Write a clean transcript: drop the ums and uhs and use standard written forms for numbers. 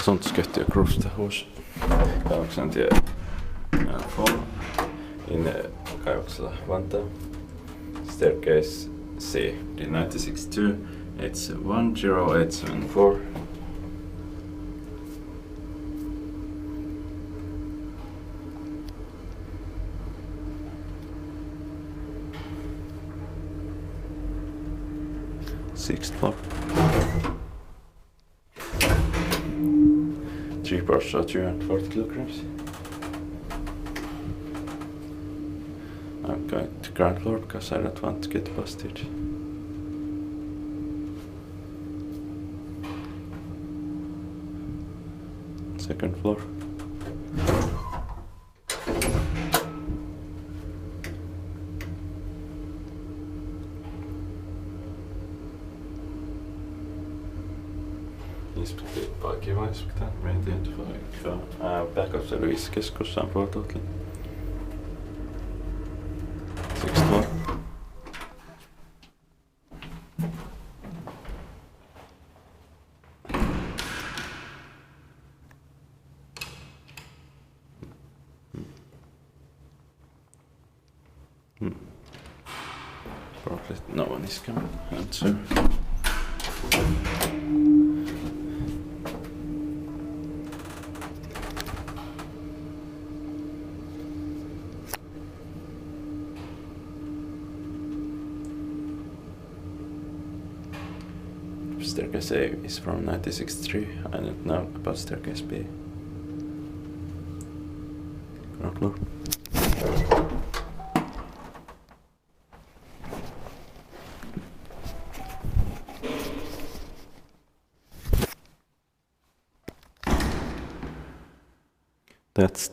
sånt skött jag krossade hos Kaivokselantie 4 in Kaivoksela, Vantaa. Staircase C, D96-2, it's 10874. Sixth floor. 3 parts are 240 kilograms. I'm going to ground floor because I don't want to get busted. Second floor. Inspektera med identifiering för backup-service-keskus on board totally. 6th floor. Probably no one is coming answer. Staircase A is from 1963. I don't know about staircase B. Ground floor. That's